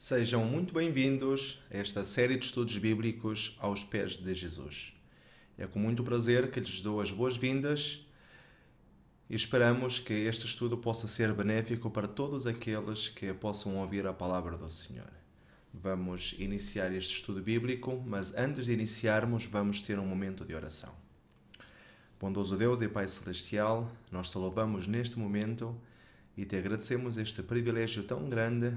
Sejam muito bem-vindos a esta série de estudos bíblicos aos pés de Jesus. É com muito prazer que lhes dou as boas-vindas e esperamos que este estudo possa ser benéfico para todos aqueles que possam ouvir a palavra do Senhor. Vamos iniciar este estudo bíblico, mas antes de iniciarmos, vamos ter um momento de oração. Bondoso Deus e Pai Celestial, nós te louvamos neste momento e te agradecemos este privilégio tão grande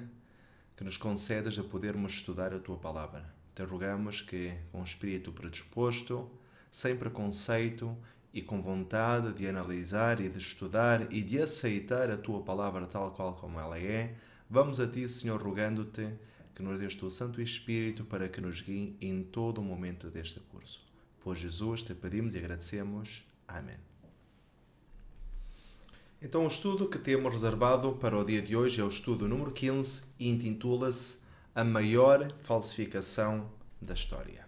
que nos concedes a podermos estudar a Tua Palavra. Te rogamos que, com o espírito predisposto, sem preconceito e com vontade de analisar e de estudar e de aceitar a Tua Palavra tal qual como ela é, vamos a Ti, Senhor, rogando-Te que nos dês o Santo Espírito para que nos guie em todo o momento deste curso. Por Jesus te pedimos e agradecemos. Amém. Então, o estudo que temos reservado para o dia de hoje é o estudo número 15 e intitula-se A Maior Falsificação da História.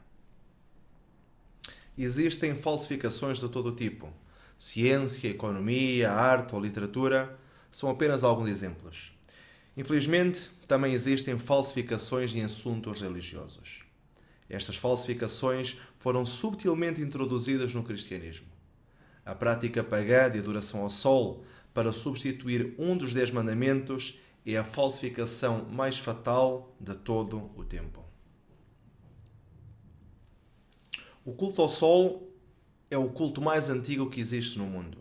Existem falsificações de todo tipo. Ciência, economia, arte ou literatura são apenas alguns exemplos. Infelizmente, também existem falsificações em assuntos religiosos. Estas falsificações foram subtilmente introduzidas no cristianismo. A prática pagã de adoração ao sol para substituir um dos 10 mandamentos é a falsificação mais fatal de todo o tempo. O culto ao sol é o culto mais antigo que existe no mundo.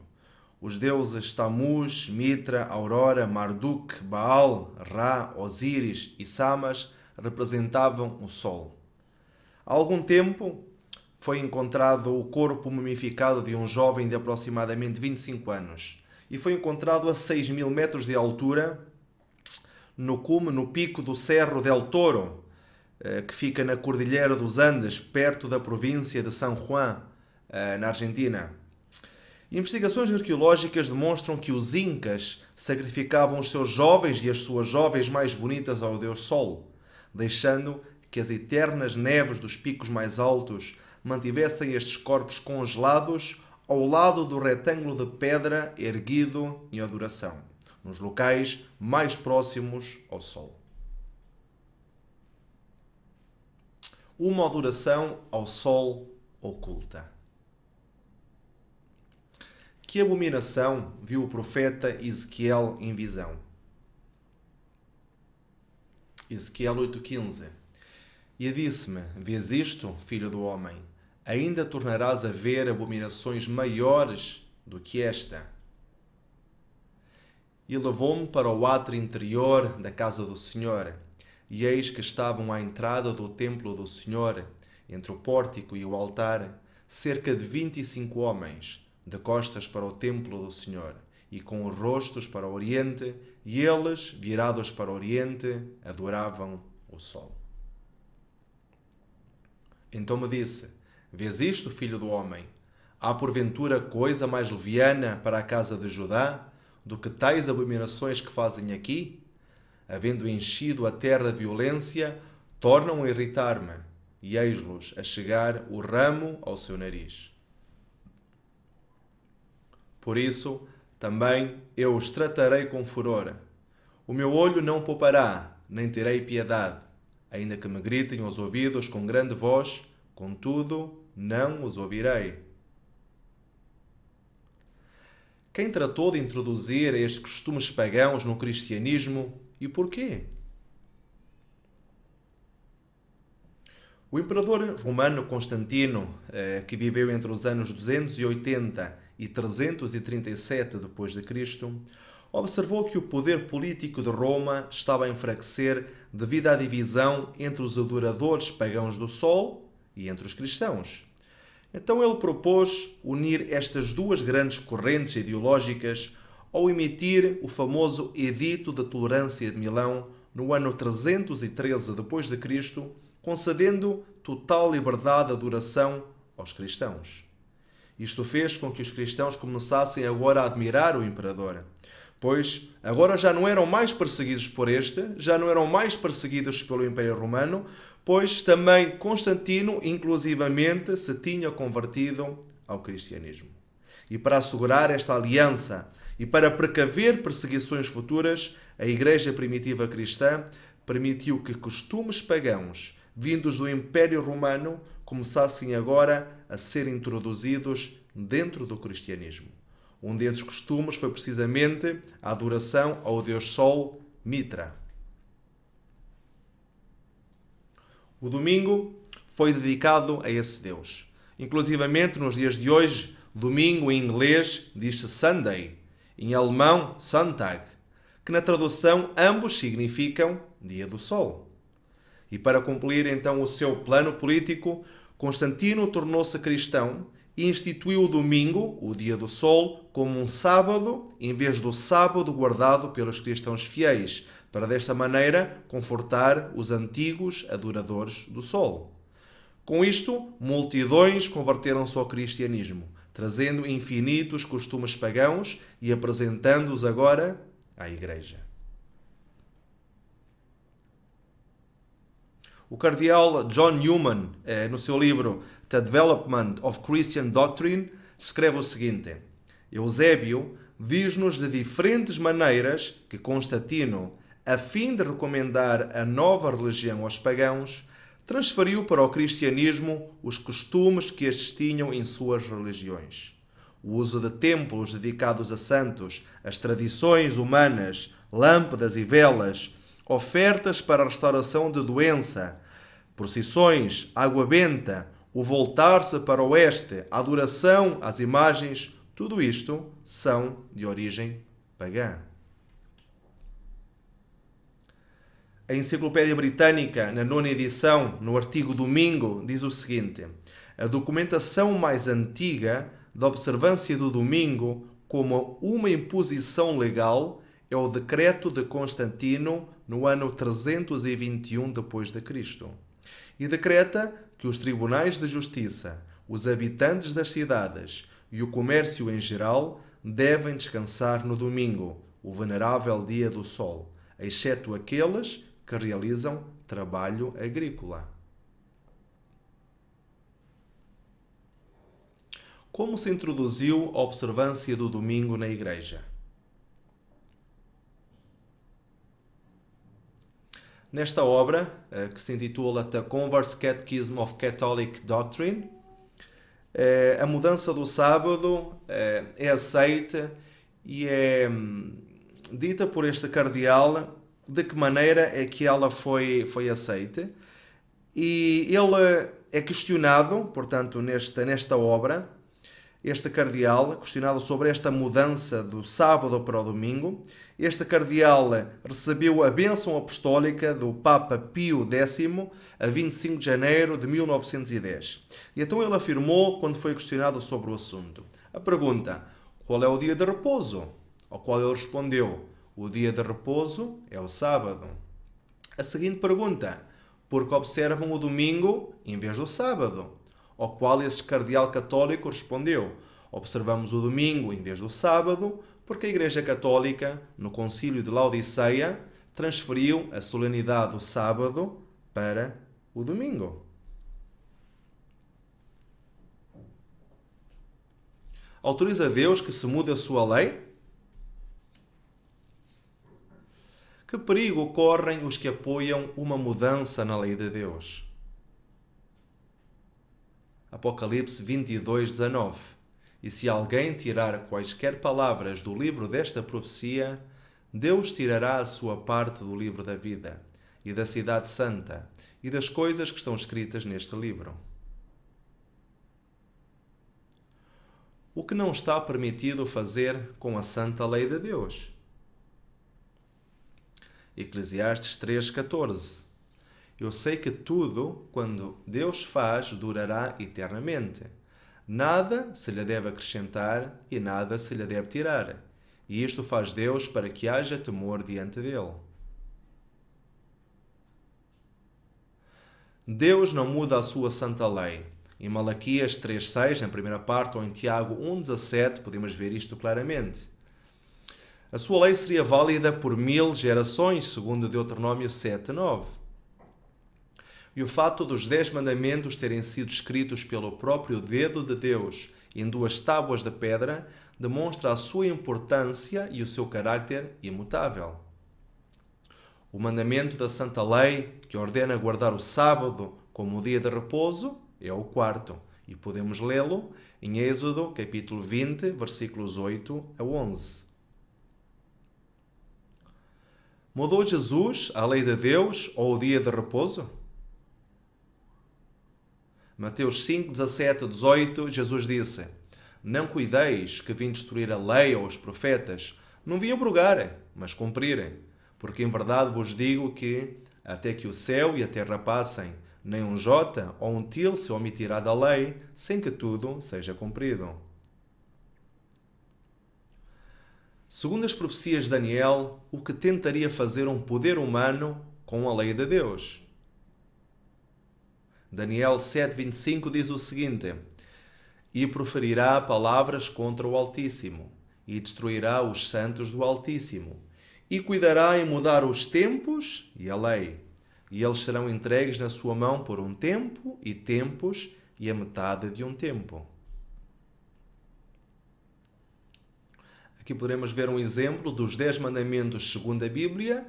Os deuses Tammuz, Mitra, Aurora, Marduk, Baal, Ra, Osíris e Samas representavam o sol. Há algum tempo foi encontrado o corpo mumificado de um jovem de aproximadamente 25 anos. E foi encontrado a 6.000 metros de altura, no pico do Cerro del Toro, que fica na Cordilheira dos Andes, perto da província de San Juan, na Argentina. Investigações arqueológicas demonstram que os incas sacrificavam os seus jovens e as suas jovens mais bonitas ao deus Sol, deixando que as eternas neves dos picos mais altos mantivessem estes corpos congelados ao lado do retângulo de pedra erguido em adoração, nos locais mais próximos ao Sol. Uma adoração ao Sol oculta. Que abominação viu o profeta Ezequiel em visão? Ezequiel 8,15. E disse-me: vês isto, filho do homem? Ainda tornarás a ver abominações maiores do que esta. E levou-me para o átrio interior da casa do Senhor, e eis que estavam à entrada do templo do Senhor, entre o pórtico e o altar, cerca de 25 homens, de costas para o templo do Senhor, e com os rostos para o oriente, e eles, virados para o oriente, adoravam o sol. Então me disse: vês isto, filho do homem? Há porventura coisa mais leviana para a casa de Judá do que tais abominações que fazem aqui? Havendo enchido a terra de violência, tornam a irritar-me, e eis-los a chegar o ramo ao seu nariz. Por isso, também eu os tratarei com furor. O meu olho não poupará, nem terei piedade, ainda que me gritem aos ouvidos com grande voz, contudo, não os ouvirei. Quem tratou de introduzir estes costumes pagãos no cristianismo e porquê? O imperador romano Constantino, que viveu entre os anos 280 e 337 d.C., observou que o poder político de Roma estava a enfraquecer devido à divisão entre os adoradores pagãos do sol e entre os cristãos. Então ele propôs unir estas duas grandes correntes ideológicas ao emitir o famoso Edito de Tolerância de Milão no ano 313 d.C., concedendo total liberdade de adoração aos cristãos. Isto fez com que os cristãos começassem agora a admirar o imperador, pois agora já não eram mais perseguidos por este, já não eram mais perseguidos pelo Império Romano, pois também Constantino, inclusivamente, se tinha convertido ao cristianismo. E para assegurar esta aliança e para precaver perseguições futuras, a Igreja primitiva cristã permitiu que costumes pagãos, vindos do Império Romano, começassem agora a ser introduzidos dentro do cristianismo. Um desses costumes foi precisamente a adoração ao deus Sol, Mitra. O domingo foi dedicado a esse deus. Inclusivamente, nos dias de hoje, domingo em inglês diz-se Sunday, em alemão Sonntag, que na tradução ambos significam dia do sol. E para cumprir então o seu plano político, Constantino tornou-se cristão e instituiu o domingo, o dia do sol, como um sábado, em vez do sábado guardado pelos cristãos fiéis, para desta maneira confortar os antigos adoradores do sol. Com isto, multidões converteram-se ao cristianismo, trazendo infinitos costumes pagãos e apresentando-os agora à Igreja. O cardeal John Newman, no seu livro The Development of Christian Doctrine, escreve o seguinte: Eusébio diz-nos de diferentes maneiras que Constantino, a fim de recomendar a nova religião aos pagãos, transferiu para o cristianismo os costumes que estes tinham em suas religiões. O uso de templos dedicados a santos, as tradições humanas, lâmpadas e velas, ofertas para a restauração de doença, procissões, água benta, o voltar-se para o oeste, a adoração às imagens, tudo isto são de origem pagã. A Enciclopédia Britânica, na 9ª edição, no artigo Domingo, diz o seguinte: a documentação mais antiga da observância do domingo como uma imposição legal é o decreto de Constantino no ano 321 d.C. E decreta que os tribunais de justiça, os habitantes das cidades e o comércio em geral devem descansar no domingo, o venerável dia do sol, exceto aqueles que realizam trabalho agrícola. Como se introduziu a observância do domingo na Igreja? Nesta obra, que se intitula The Converse Catechism of Catholic Doctrine, a mudança do sábado é aceita e é dita por este cardeal de que maneira é que ela foi aceita. E ele é questionado, portanto, nesta obra, este cardeal, questionado sobre esta mudança do sábado para o domingo. Este cardeal recebeu a bênção apostólica do Papa Pio X a 25 de janeiro de 1910. E então ele afirmou, quando foi questionado sobre o assunto, a pergunta: qual é o dia de repouso? Ao qual ele respondeu: o dia de repouso é o sábado. A seguinte pergunta: por que observam o domingo em vez do sábado? Ao qual esse cardeal católico respondeu: observamos o domingo em vez do sábado, porque a Igreja Católica, no Concílio de Laodiceia, transferiu a solenidade do sábado para o domingo. Autoriza Deus que se mude a sua lei? Que perigo correm os que apoiam uma mudança na lei de Deus? Apocalipse 22:19. E se alguém tirar quaisquer palavras do livro desta profecia, Deus tirará a sua parte do livro da vida, e da cidade santa, e das coisas que estão escritas neste livro. O que não está permitido fazer com a santa lei de Deus? Eclesiastes 3:14. Eu sei que tudo, quando Deus faz, durará eternamente. Nada se lhe deve acrescentar e nada se lhe deve tirar. E isto faz Deus para que haja temor diante dele. Deus não muda a sua santa lei. Em Malaquias 3:6, na primeira parte, ou em Tiago 1:17, podemos ver isto claramente. A sua lei seria válida por 1000 gerações, segundo Deuteronômio 7:9. E o fato dos 10 mandamentos terem sido escritos pelo próprio dedo de Deus em 2 tábuas de pedra demonstra a sua importância e o seu caráter imutável. O mandamento da Santa Lei, que ordena guardar o sábado como o dia de repouso, é o quarto. E podemos lê-lo em Êxodo, capítulo 20, versículos 8 a 11. Mudou Jesus a lei de Deus ou o dia de repouso? Mateus 5, 17 a 18, Jesus disse: Não cuideis que vim destruir a lei ou os profetas. Não vim abrogar, mas cumprir. Porque em verdade vos digo que, até que o céu e a terra passem, nem um jota ou um til se omitirá da lei, sem que tudo seja cumprido. Segundo as profecias de Daniel, o que tentaria fazer um poder humano com a lei de Deus? Daniel 7,25 diz o seguinte: E proferirá palavras contra o Altíssimo, e destruirá os santos do Altíssimo, e cuidará em mudar os tempos e a lei. E eles serão entregues na sua mão por um tempo e tempos e a metade de um tempo. Aqui podemos ver um exemplo dos 10 mandamentos segundo a Bíblia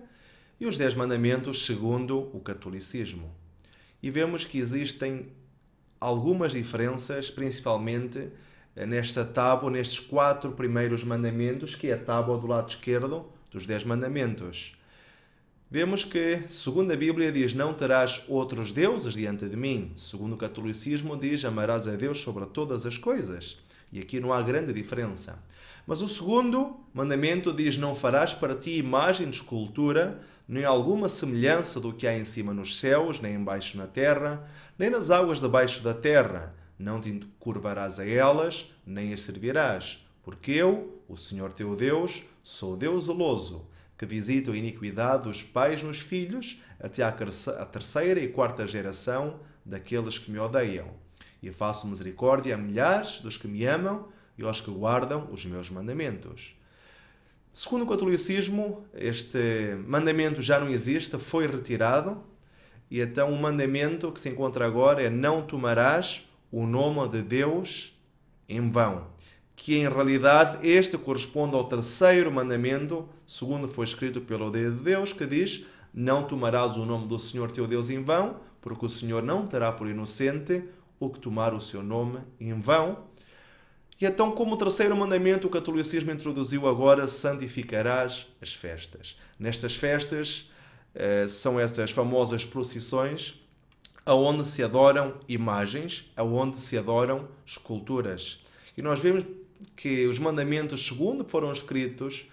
e os 10 mandamentos segundo o catolicismo. E vemos que existem algumas diferenças, principalmente nesta tábua, nestes 4 primeiros mandamentos, que é a tábua do lado esquerdo dos 10 mandamentos. Vemos que, segundo a Bíblia, diz: Não terás outros deuses diante de mim. Segundo o catolicismo, diz: Amarás a Deus sobre todas as coisas. E aqui não há grande diferença. Mas o segundo mandamento diz: Não farás para ti imagem de escultura, nem alguma semelhança do que há em cima nos céus, nem embaixo na terra, nem nas águas debaixo da terra. Não te curvarás a elas, nem as servirás. Porque eu, o Senhor teu Deus, sou Deus zeloso, que visita a iniquidade dos pais nos filhos, até à terceira e quarta geração daqueles que me odeiam. E faço misericórdia a milhares dos que me amam e aos que guardam os meus mandamentos. Segundo o catolicismo, este mandamento já não existe, foi retirado. E então o mandamento que se encontra agora é: não tomarás o nome de Deus em vão. Que em realidade este corresponde ao terceiro mandamento, segundo foi escrito pelo dedo de Deus, que diz: não tomarás o nome do Senhor teu Deus em vão, porque o Senhor não terá por inocente o que tomar o seu nome em vão. E então, como terceiro mandamento, o catolicismo introduziu agora: santificarás as festas. Nestas festas são estas famosas procissões, aonde se adoram imagens, aonde se adoram esculturas. E nós vemos que os mandamentos, segundo foram escritos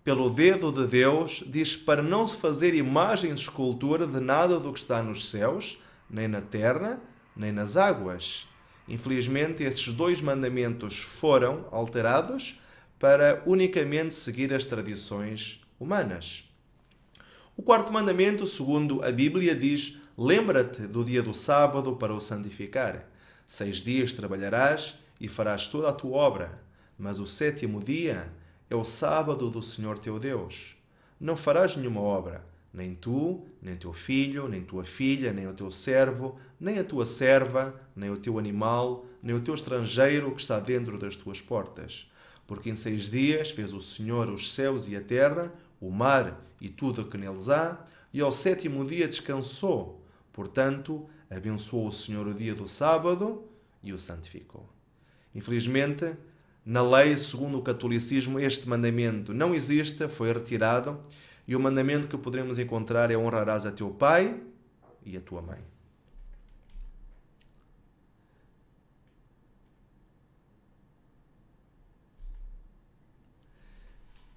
pelo dedo de Deus, diz para não se fazer imagem de escultura de nada do que está nos céus, nem na terra, nem nas águas. Infelizmente, esses 2 mandamentos foram alterados para unicamente seguir as tradições humanas. O 4º mandamento, segundo a Bíblia, diz: lembra-te do dia do sábado para o santificar. 6 dias trabalharás e farás toda a tua obra, mas o 7º dia é o sábado do Senhor teu Deus. Não farás nenhuma obra, nem tu, nem teu filho, nem tua filha, nem o teu servo, nem a tua serva, nem o teu animal, nem o teu estrangeiro que está dentro das tuas portas. Porque em 6 dias fez o Senhor os céus e a terra, o mar e tudo o que neles há, e ao 7º dia descansou. Portanto, abençoou o Senhor o dia do sábado e o santificou. Infelizmente, na lei, segundo o catolicismo, este mandamento não existe, foi retirado, e o mandamento que poderemos encontrar é: honrarás a teu pai e a tua mãe.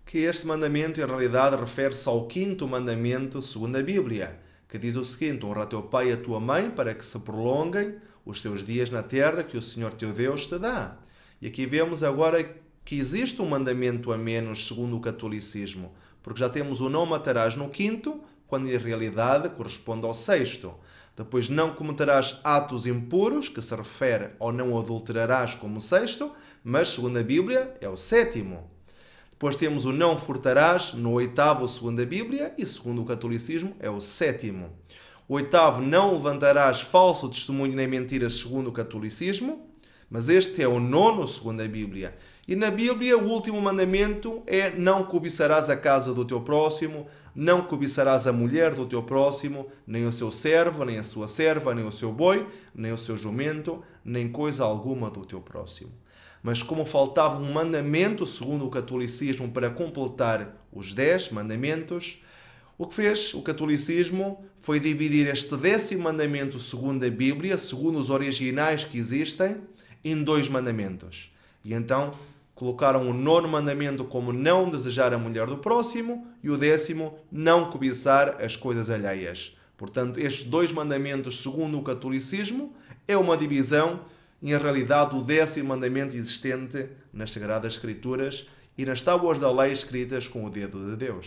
Que este mandamento, em realidade, refere-se ao 5º mandamento, segundo a Bíblia, que diz o seguinte: honra teu pai e a tua mãe, para que se prolonguem os teus dias na terra que o Senhor teu Deus te dá. E aqui vemos agora que existe um mandamento a menos, segundo o catolicismo, porque já temos o não matarás no 5º, quando em realidade corresponde ao 6º. Depois, não cometerás atos impuros, que se refere ao não adulterarás como o 6º, mas, segundo a Bíblia, é o 7º. Depois temos o não furtarás no 8º, segundo a Bíblia, e segundo o catolicismo é o 7º. O 8º, não levantarás falso testemunho nem mentiras, segundo o catolicismo, mas este é o 9º, segundo a Bíblia. E na Bíblia o último mandamento é: não cobiçarás a casa do teu próximo, não cobiçarás a mulher do teu próximo, nem o seu servo, nem a sua serva, nem o seu boi, nem o seu jumento, nem coisa alguma do teu próximo. Mas como faltava um mandamento, segundo o catolicismo, para completar os 10 mandamentos, o que fez o catolicismo foi dividir este 10º mandamento, segundo a Bíblia, segundo os originais que existem, em 2 mandamentos. E então colocaram o 9º mandamento como não desejar a mulher do próximo e o 10º não cobiçar as coisas alheias. Portanto, estes 2 mandamentos, segundo o catolicismo, é uma divisão, em realidade, o 10º mandamento existente nas Sagradas Escrituras e nas tábuas da lei escritas com o dedo de Deus.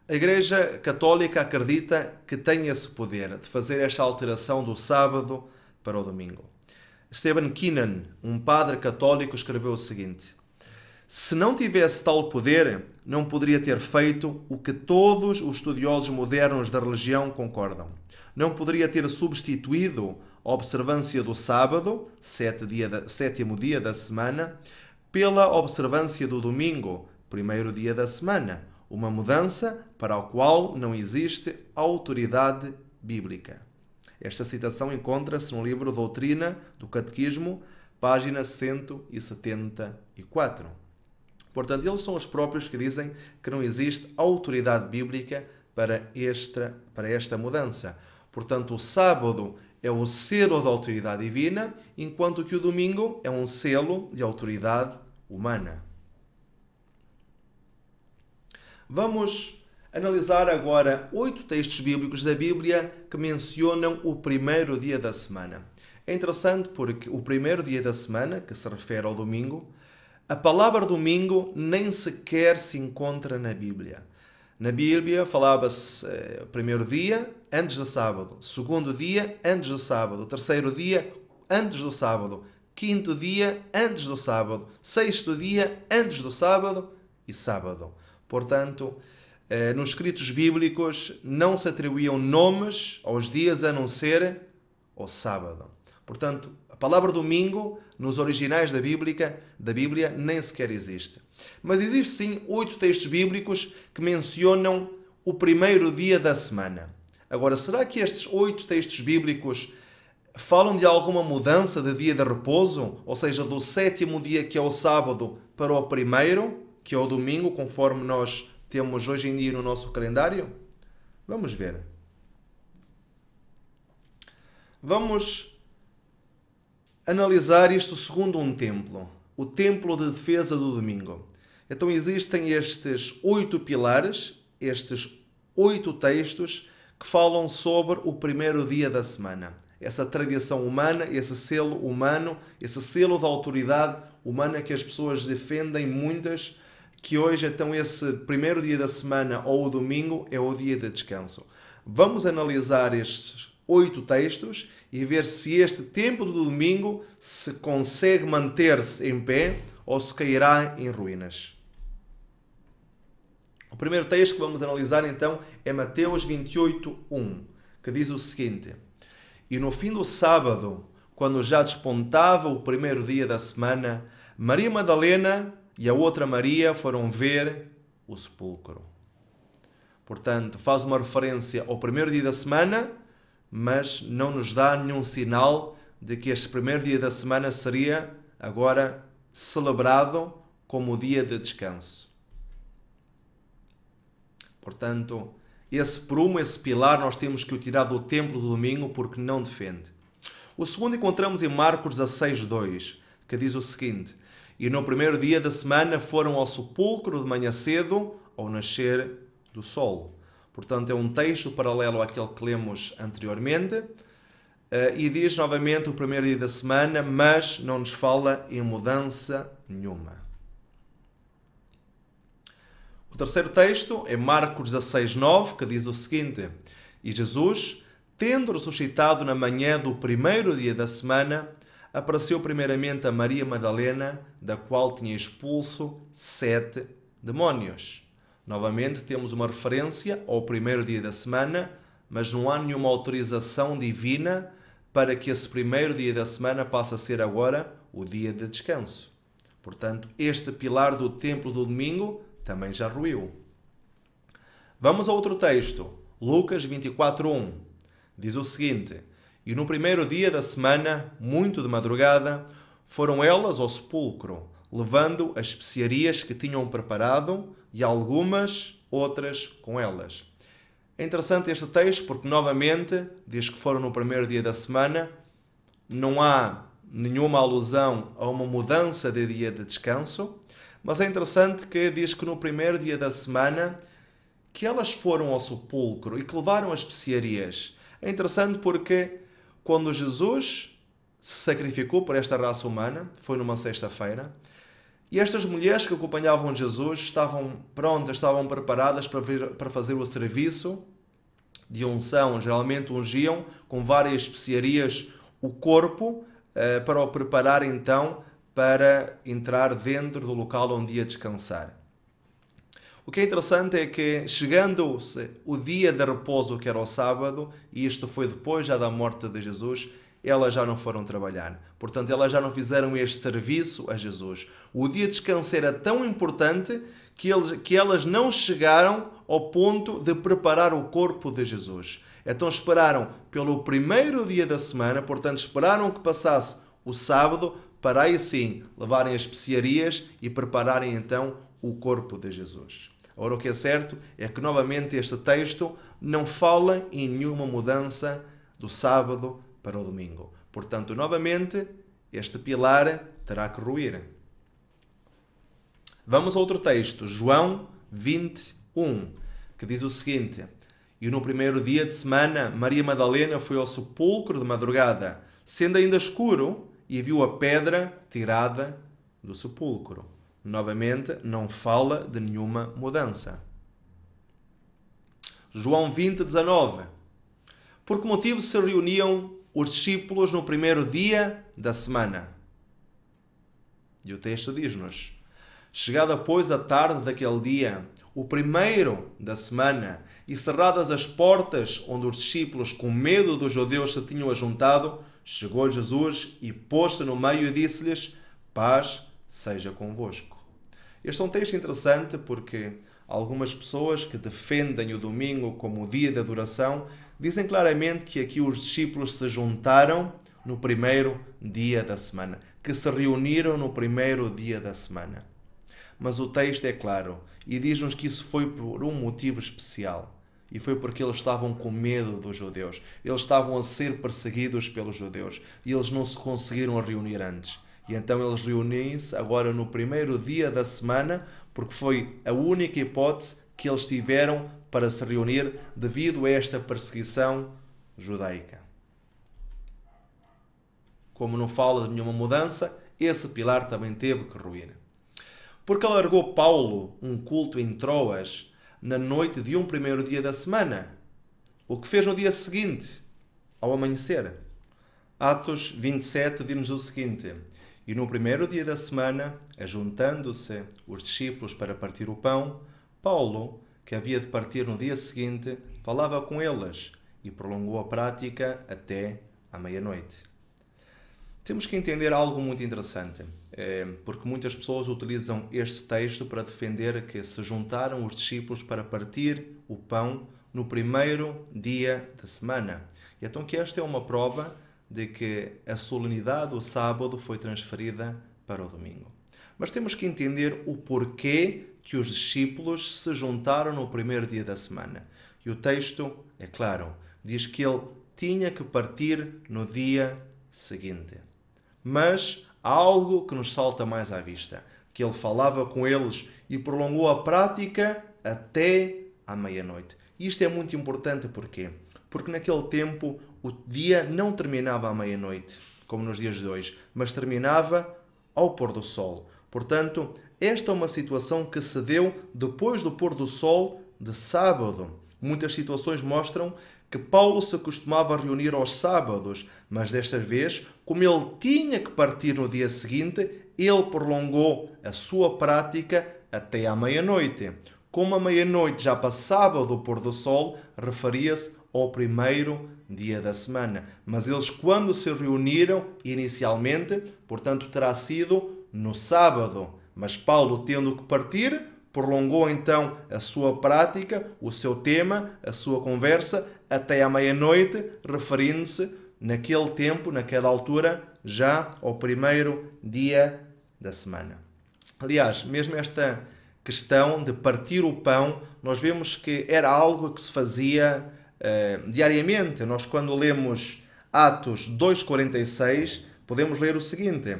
A Igreja Católica acredita que tem esse poder de fazer esta alteração do sábado para o domingo. Stephen Keenan, um padre católico, escreveu o seguinte: se não tivesse tal poder, não poderia ter feito o que todos os estudiosos modernos da religião concordam. Não poderia ter substituído a observância do sábado, 7º dia da semana, pela observância do domingo, 1º dia da semana. Uma mudança para a qual não existe autoridade bíblica. Esta citação encontra-se no livro Doutrina do Catequismo, página 174. Portanto, eles são os próprios que dizem que não existe autoridade bíblica para esta mudança. Portanto, o sábado é o selo da autoridade divina, enquanto que o domingo é um selo de autoridade humana. Vamos analisar agora 8 textos bíblicos da Bíblia que mencionam o 1º dia da semana. É interessante porque o 1º dia da semana, que se refere ao domingo, a palavra domingo nem sequer se encontra na Bíblia. Na Bíblia falava-se 1º dia antes do sábado, 2º dia antes do sábado, 3º dia antes do sábado, 5º dia antes do sábado, 6º dia antes do sábado e sábado. Portanto, nos escritos bíblicos não se atribuíam nomes aos dias a não ser ao sábado. Portanto, a palavra domingo, nos originais da Bíblia, nem sequer existe. Mas existe sim 8 textos bíblicos que mencionam o 1º dia da semana. Agora, será que estes 8 textos bíblicos falam de alguma mudança de dia de repouso? Ou seja, do 7º dia, que é o sábado, para o 1º, que é o domingo, conforme nós temos hoje em dia no nosso calendário? Vamos ver. Vamos analisar isto segundo um templo. O templo de defesa do domingo. Então existem estes 8 pilares, estes 8 textos que falam sobre o 1º dia da semana. Essa tradição humana, esse selo humano, esse selo da autoridade humana que as pessoas defendem, muitas, que hoje então esse 1º dia da semana ou o domingo é o dia de descanso. Vamos analisar estes 8 textos e ver se este templo do domingo se consegue manter-se em pé ou se cairá em ruínas. O primeiro texto que vamos analisar então é Mateus 28:1, que diz o seguinte: e no fim do sábado, quando já despontava o 1º dia da semana, Maria Madalena e a outra Maria foram ver o sepulcro. Portanto, faz uma referência ao 1º dia da semana, mas não nos dá nenhum sinal de que este 1º dia da semana seria agora celebrado como o dia de descanso. Portanto, esse prumo, esse pilar, nós temos que o tirar do templo do domingo porque não defende. O segundo encontramos em Marcos 16:2, que diz o seguinte: e no 1º dia da semana foram ao sepulcro de manhã cedo, ao nascer do sol. Portanto, é um texto paralelo àquele que lemos anteriormente, e diz novamente o 1º dia da semana, mas não nos fala em mudança nenhuma. O terceiro texto é Marcos 16:9, que diz o seguinte: e Jesus, tendo ressuscitado na manhã do 1º dia da semana, apareceu primeiramente a Maria Madalena, da qual tinha expulso 7 demónios. Novamente temos uma referência ao 1º dia da semana, mas não há nenhuma autorização divina para que esse primeiro dia da semana passe a ser agora o dia de descanso. Portanto, este pilar do templo do domingo também já ruiu. Vamos a outro texto, Lucas 24:1. Diz o seguinte: E no primeiro dia da semana, muito de madrugada, foram elas ao sepulcro, levando as especiarias que tinham preparado e algumas outras com elas. É interessante este texto porque, novamente, diz que foram no primeiro dia da semana. Não há nenhuma alusão a uma mudança de dia de descanso, mas é interessante que diz que no primeiro dia da semana que elas foram ao sepulcro e que levaram as especiarias. É interessante porque quando Jesus se sacrificou por esta raça humana, foi numa sexta-feira, e estas mulheres que acompanhavam Jesus estavam prontas, estavam preparadas para fazer o serviço de unção. Geralmente ungiam com várias especiarias o corpo para o preparar então para entrar dentro do local onde ia descansar. O que é interessante é que, chegando-se o dia de repouso, que era o sábado, e isto foi depois já da morte de Jesus, elas já não foram trabalhar. Portanto, elas já não fizeram este serviço a Jesus. O dia de descanso era tão importante que elas não chegaram ao ponto de preparar o corpo de Jesus. Então esperaram pelo primeiro dia da semana, portanto esperaram que passasse o sábado, para aí sim levarem as especiarias e prepararem então o corpo de Jesus. Agora, o que é certo é que, novamente, este texto não fala em nenhuma mudança do sábado para o domingo. Portanto, novamente, este pilar terá que ruir. Vamos a outro texto, João 21, que diz o seguinte: E no primeiro dia de semana, Maria Madalena foi ao sepulcro de madrugada, sendo ainda escuro, e viu a pedra tirada do sepulcro. Novamente, não fala de nenhuma mudança. João 20:19. Por que motivo se reuniam os discípulos no primeiro dia da semana? E o texto diz-nos: Chegada, pois, a tarde daquele dia, o primeiro da semana, e cerradas as portas onde os discípulos, com medo dos judeus, se tinham ajuntado, chegou Jesus e pôs-se no meio e disse-lhes: Paz seja convosco. Este é um texto interessante porque algumas pessoas que defendem o domingo como o dia de adoração dizem claramente que aqui os discípulos se juntaram no primeiro dia da semana, que se reuniram no primeiro dia da semana. Mas o texto é claro e diz-nos que isso foi por um motivo especial. E foi porque eles estavam com medo dos judeus. Eles estavam a ser perseguidos pelos judeus. E eles não se conseguiram reunir antes. E então eles reúnem-se agora no primeiro dia da semana, porque foi a única hipótese que eles tiveram para se reunir devido a esta perseguição judaica. Como não fala de nenhuma mudança, esse pilar também teve que ruir. Porque alargou Paulo um culto em Troas na noite de um primeiro dia da semana, o que fez no dia seguinte, ao amanhecer. Atos 27 diz-nos o seguinte: E no primeiro dia da semana, ajuntando-se os discípulos para partir o pão, Paulo, que havia de partir no dia seguinte, falava com eles e prolongou a prática até à meia-noite. Temos que entender algo muito interessante, porque muitas pessoas utilizam este texto para defender que se juntaram os discípulos para partir o pão no primeiro dia da semana. E então que esta é uma prova de que a solenidade do sábado foi transferida para o domingo. Mas temos que entender o porquê que os discípulos se juntaram no primeiro dia da semana. E o texto é claro, diz que ele tinha que partir no dia seguinte. Mas há algo que nos salta mais à vista, que ele falava com eles e prolongou a prática até à meia-noite. E isto é muito importante porquê? Porque naquele tempo o dia não terminava à meia-noite, como nos dias de hoje, mas terminava ao pôr do sol. Portanto, esta é uma situação que se deu depois do pôr do sol de sábado. Muitas situações mostram que Paulo se costumava reunir aos sábados, mas desta vez, como ele tinha que partir no dia seguinte, ele prolongou a sua prática até à meia-noite. Como a meia-noite já passava do pôr do sol, referia-se ao primeiro dia da semana. Mas eles, quando se reuniram inicialmente, portanto terá sido no sábado. Mas Paulo, tendo que partir, prolongou então a sua prática, o seu tema, a sua conversa, até à meia-noite, referindo-se naquele tempo, naquela altura, já ao primeiro dia da semana. Aliás, mesmo esta questão de partir o pão, nós vemos que era algo que se fazia diariamente. Nós, quando lemos Atos 2,46, podemos ler o seguinte: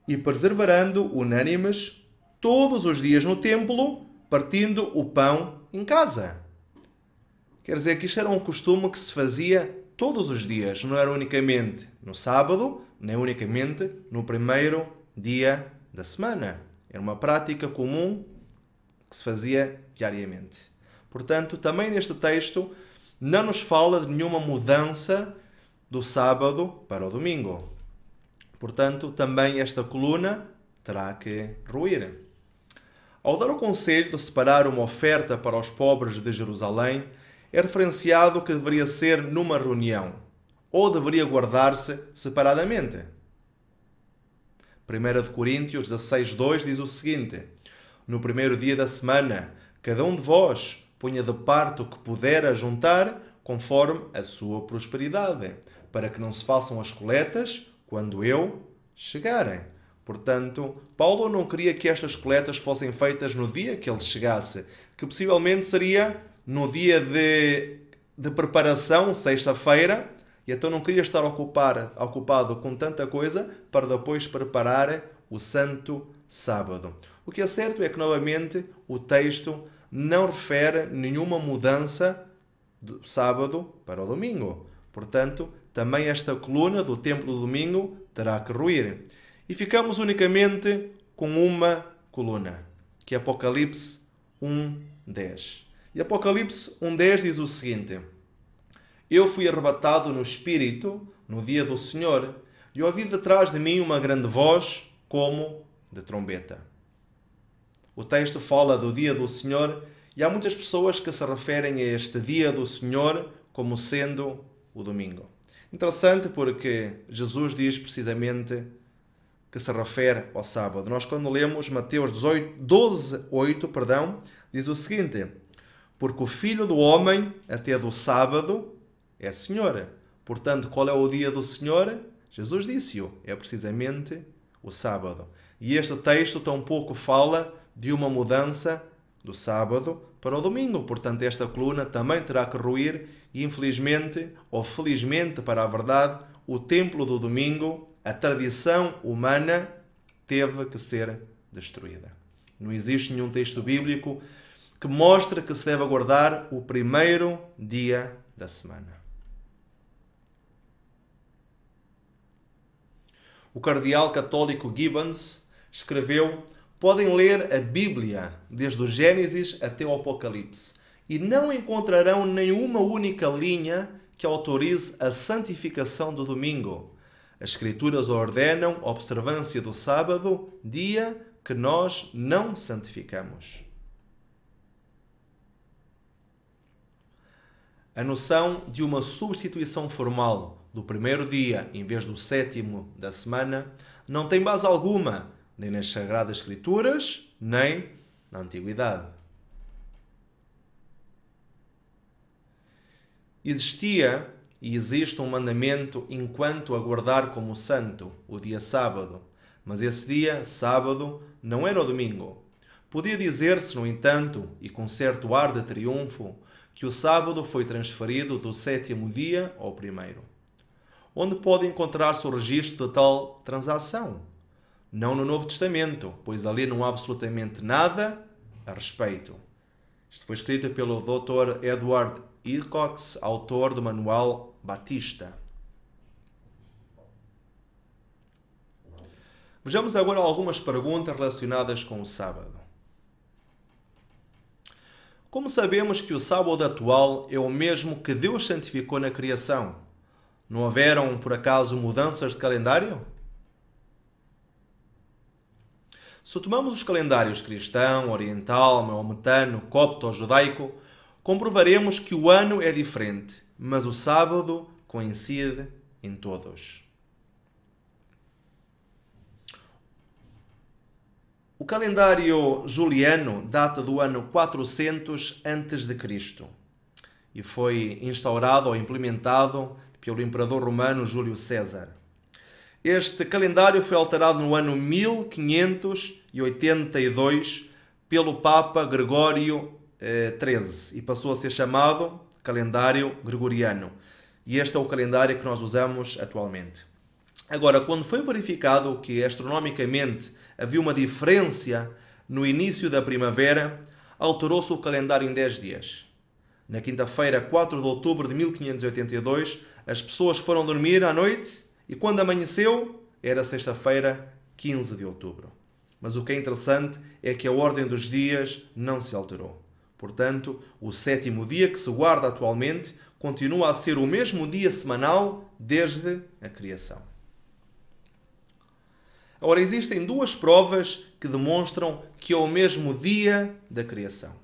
e perseverando unânimes todos os dias no templo, partindo o pão em casa. Quer dizer que isto era um costume que se fazia todos os dias, não era unicamente no sábado, nem unicamente no primeiro dia da semana. Era uma prática comum que se fazia diariamente. Portanto, também neste texto não nos fala de nenhuma mudança do sábado para o domingo. Portanto, também esta coluna terá que ruir. Ao dar o conselho de separar uma oferta para os pobres de Jerusalém, é referenciado que deveria ser numa reunião, ou deveria guardar-se separadamente. 1 Coríntios 16:2 diz o seguinte: no primeiro dia da semana, cada um de vós ponha de parte o que puder ajuntar, conforme a sua prosperidade, para que não se façam as coletas quando eu chegar. Portanto, Paulo não queria que estas coletas fossem feitas no dia que ele chegasse, que possivelmente seria no dia de preparação, sexta-feira, e então não queria estar ocupado com tanta coisa para depois preparar o santo sábado. O que é certo é que, novamente, o texto não refere nenhuma mudança do sábado para o domingo. Portanto, também esta coluna do templo do domingo terá que ruir. E ficamos unicamente com uma coluna, que é Apocalipse 1:10. E Apocalipse 1:10 diz o seguinte: eu fui arrebatado no Espírito no dia do Senhor, e ouvi detrás de mim uma grande voz como de trombeta. O texto fala do dia do Senhor, e há muitas pessoas que se referem a este dia do Senhor como sendo o domingo. Interessante, porque Jesus diz precisamente que se refere ao sábado. Nós, quando lemos Mateus 12:8, diz o seguinte: porque o Filho do Homem, até do sábado, é Senhor. Portanto, qual é o dia do Senhor? Jesus disse-o, é precisamente o sábado. E este texto tampouco fala de uma mudança do sábado para o domingo. Portanto, esta coluna também terá que ruir, e infelizmente, ou felizmente para a verdade, o templo do domingo, a tradição humana, teve que ser destruída. Não existe nenhum texto bíblico que mostre que se deve guardar o primeiro dia da semana. O cardeal católico Gibbons escreveu: podem ler a Bíblia desde o Gênesis até o Apocalipse e não encontrarão nenhuma única linha que autorize a santificação do domingo. As Escrituras ordenam a observância do sábado, dia que nós não santificamos. A noção de uma substituição formal do primeiro dia em vez do sétimo da semana não tem base alguma, nem nas Sagradas Escrituras, nem na Antiguidade. Existia e existe um mandamento enquanto a guardar como santo, o dia sábado. Mas esse dia, sábado, não era o domingo. Podia dizer-se, no entanto, e com certo ar de triunfo, que o sábado foi transferido do sétimo dia ao primeiro. Onde pode encontrar-se o registro de tal transação? Não no Novo Testamento, pois ali não há absolutamente nada a respeito. Isto foi escrito pelo Dr. Edward Hickox, autor do Manual Batista. Vejamos agora algumas perguntas relacionadas com o sábado. Como sabemos que o sábado atual é o mesmo que Deus santificou na criação? Não houveram, por acaso, mudanças de calendário? Se tomamos os calendários cristão, oriental, maometano, copto ou judaico, comprovaremos que o ano é diferente mas o sábado coincide em todos. O calendário juliano data do ano 400 a.C. e foi instaurado ou implementado pelo imperador romano Júlio César. Este calendário foi alterado no ano 1582 pelo Papa Gregório XIII e passou a ser chamado calendário gregoriano. E este é o calendário que nós usamos atualmente. Agora, quando foi verificado que astronomicamente havia uma diferença no início da primavera, alterou-se o calendário em 10 dias. Na quinta-feira, 4 de outubro de 1582, as pessoas foram dormir à noite e quando amanheceu, era sexta-feira, 15 de outubro. Mas o que é interessante é que a ordem dos dias não se alterou. Portanto, o sétimo dia que se guarda atualmente continua a ser o mesmo dia semanal desde a criação. Ora, existem duas provas que demonstram que é o mesmo dia da criação.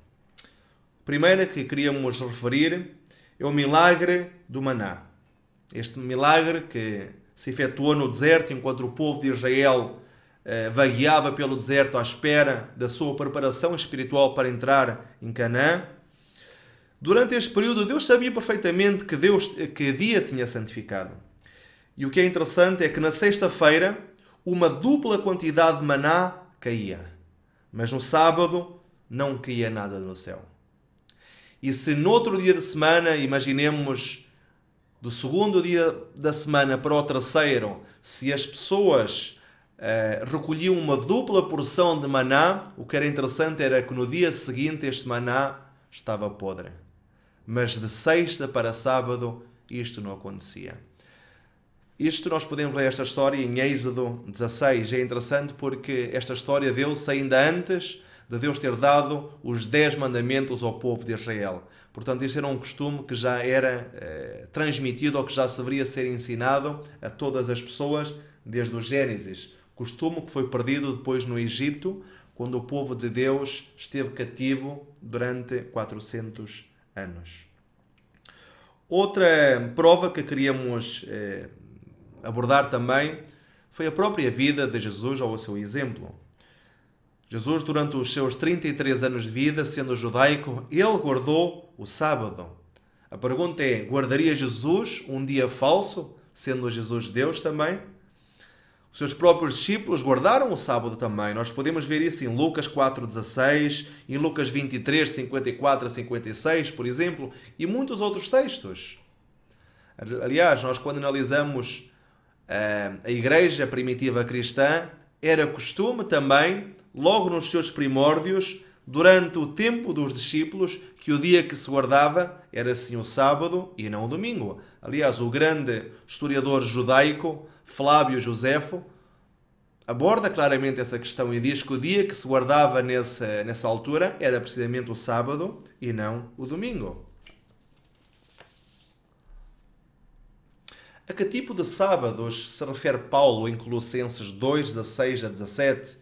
A primeira que queríamos referir é o milagre do maná. Este milagre que se efetuou no deserto enquanto o povo de Israel vagueava pelo deserto à espera da sua preparação espiritual para entrar em Canaã. Durante este período, Deus sabia perfeitamente que dia tinha santificado. E o que é interessante é que na sexta-feira, uma dupla quantidade de maná caía. Mas no sábado, não caía nada no céu. E se no outro dia de semana, imaginemos do segundo dia da semana para o terceiro, se as pessoas recolhiam uma dupla porção de maná, o que era interessante era que no dia seguinte este maná estava podre. Mas de sexta para sábado isto não acontecia. Isto nós podemos ler esta história em Êxodo 16. É interessante porque esta história deu-se ainda antes de Deus ter dado os 10 mandamentos ao povo de Israel. Portanto, isto era um costume que já era transmitido ou que já deveria ser ensinado a todas as pessoas desde o Gênesis. Costume que foi perdido depois no Egito, quando o povo de Deus esteve cativo durante 400 anos. Outra prova que queríamos abordar também foi a própria vida de Jesus ou o seu exemplo. Jesus, durante os seus 33 anos de vida, sendo judaico, ele guardou o sábado. A pergunta é, guardaria Jesus um dia falso, sendo Jesus Deus também? Os seus próprios discípulos guardaram o sábado também. Nós podemos ver isso em Lucas 4,16, em Lucas 23, 54 a 56, por exemplo, e muitos outros textos. Aliás, nós quando analisamos a igreja primitiva cristã, era costume também, logo nos seus primórdios, durante o tempo dos discípulos, que o dia que se guardava era sim o sábado e não o domingo. Aliás, o grande historiador judaico, Flávio Josefo, aborda claramente essa questão e diz que o dia que se guardava nessa altura era precisamente o sábado e não o domingo. A que tipo de sábados se refere Paulo em Colossenses 2, 16 a 17?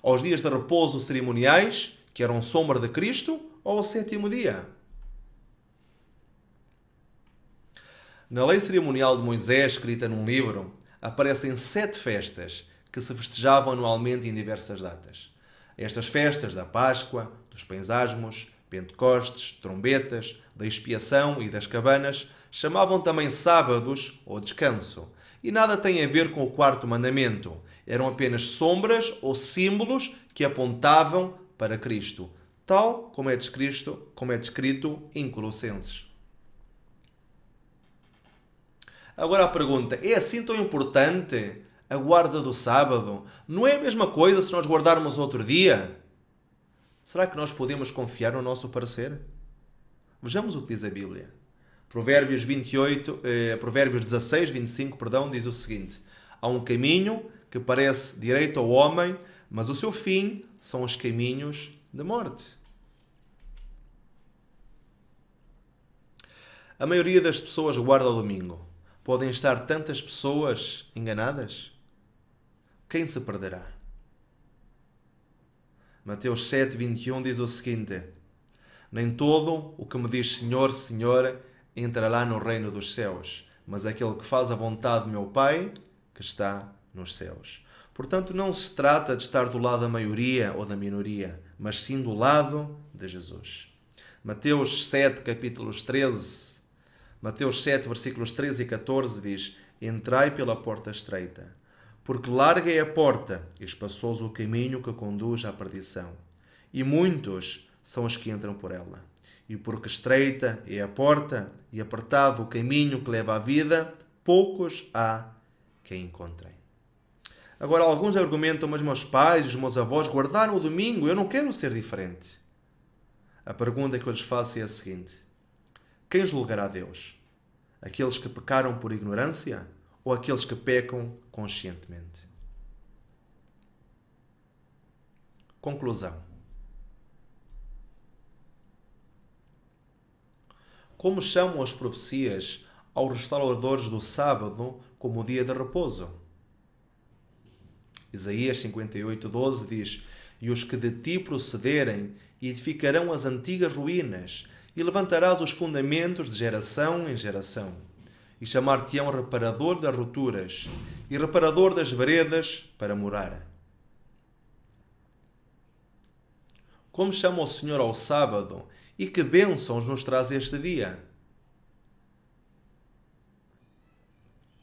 Aos dias de repouso cerimoniais, que eram sombra de Cristo, ou ao sétimo dia? Na lei cerimonial de Moisés, escrita num livro, aparecem 7 festas que se festejavam anualmente em diversas datas. Estas festas da Páscoa, dos Pães Asmos, Pentecostes, trombetas, da expiação e das cabanas, chamavam também sábados ou descanso. E nada tem a ver com o quarto mandamento. Eram apenas sombras ou símbolos que apontavam para Cristo, tal como é descrito em Colossenses. Agora a pergunta, é assim tão importante a guarda do sábado? Não é a mesma coisa se nós guardarmos outro dia? Será que nós podemos confiar no nosso parecer? Vejamos o que diz a Bíblia. Provérbios 16, 25, diz o seguinte: há um caminho que parece direito ao homem, mas o seu fim são os caminhos de morte. A maioria das pessoas guarda o domingo. Podem estar tantas pessoas enganadas? Quem se perderá? Mateus 7, 21 diz o seguinte: nem todo o que me diz Senhor, Senhor entrará no reino dos céus, mas aquele que faz a vontade do meu Pai, que está nos céus. Portanto, não se trata de estar do lado da maioria ou da minoria, mas sim do lado de Jesus. Mateus 7, versículos 13 e 14 diz: Entrai pela porta estreita, porque larga é a porta e espaçoso o caminho que conduz à perdição, e muitos são os que entram por ela. E porque estreita é a porta e apertado o caminho que leva à vida, poucos há que a encontrem. Agora, alguns argumentam, mas meus pais e os meus avós guardaram o domingo, eu não quero ser diferente. A pergunta que eu lhes faço é a seguinte: quem julgará Deus? Aqueles que pecaram por ignorância ou aqueles que pecam conscientemente? Conclusão. Como chamam as profecias aos restauradores do sábado como o dia de repouso? Isaías 58:12 diz: E os que de ti procederem edificarão as antigas ruínas, e levantarás os fundamentos de geração em geração. E chamar-te-ão reparador das rupturas, e reparador das veredas para morar. Como chama o Senhor ao sábado, e que bênçãos nos traz este dia?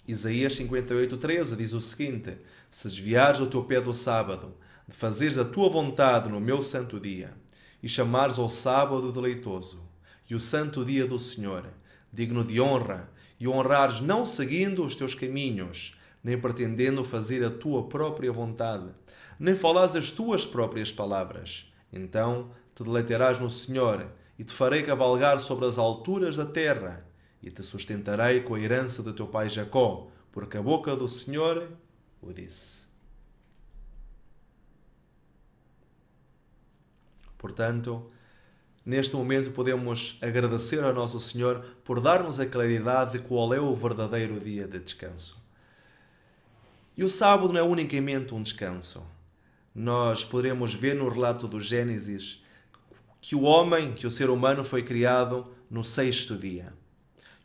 Isaías 58:13 diz o seguinte: Se desviares o teu pé do sábado, de fazeres a tua vontade no meu santo dia, e chamares ao sábado deleitoso, e o santo dia do Senhor, digno de honra, e honrares não seguindo os teus caminhos, nem pretendendo fazer a tua própria vontade, nem falares as tuas próprias palavras, então te deleitarás no Senhor, e te farei cavalgar sobre as alturas da terra, e te sustentarei com a herança do teu pai Jacó, porque a boca do Senhor o disse. Portanto, neste momento podemos agradecer ao nosso Senhor por dar-nos a claridade de qual é o verdadeiro dia de descanso. E o sábado não é unicamente um descanso. Nós poderemos ver no relato do Gênesis que o ser humano foi criado no sexto dia.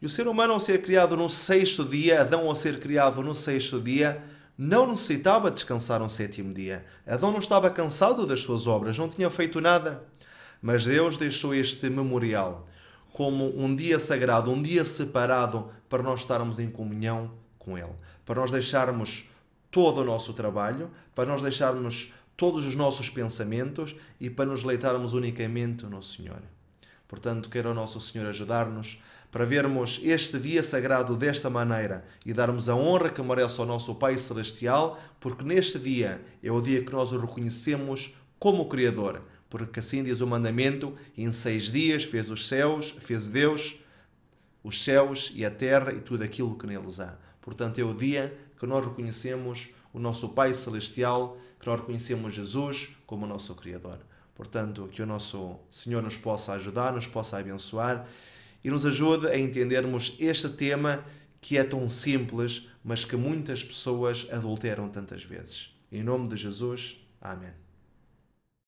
E o ser humano, ao ser criado no sexto dia, Adão, ao ser criado no sexto dia, não necessitava descansar um sétimo dia. Adão não estava cansado das suas obras, não tinha feito nada. Mas Deus deixou este memorial como um dia sagrado, um dia separado para nós estarmos em comunhão com Ele. Para nós deixarmos todo o nosso trabalho, para nós deixarmos todos os nossos pensamentos e para nos deleitarmos unicamente no Senhor. Portanto, queira o nosso Senhor ajudar-nos para vermos este dia sagrado desta maneira e darmos a honra que merece ao nosso Pai Celestial, porque neste dia é o dia que nós o reconhecemos como Criador, porque assim diz o mandamento: em 6 dias fez Deus os céus e a terra e tudo aquilo que neles há. Portanto, é o dia que nós reconhecemos o nosso Pai Celestial, que nós reconhecemos Jesus como o nosso Criador. Portanto, que o nosso Senhor nos possa ajudar, nos possa abençoar e nos ajude a entendermos este tema que é tão simples, mas que muitas pessoas adulteram tantas vezes. Em nome de Jesus, amém.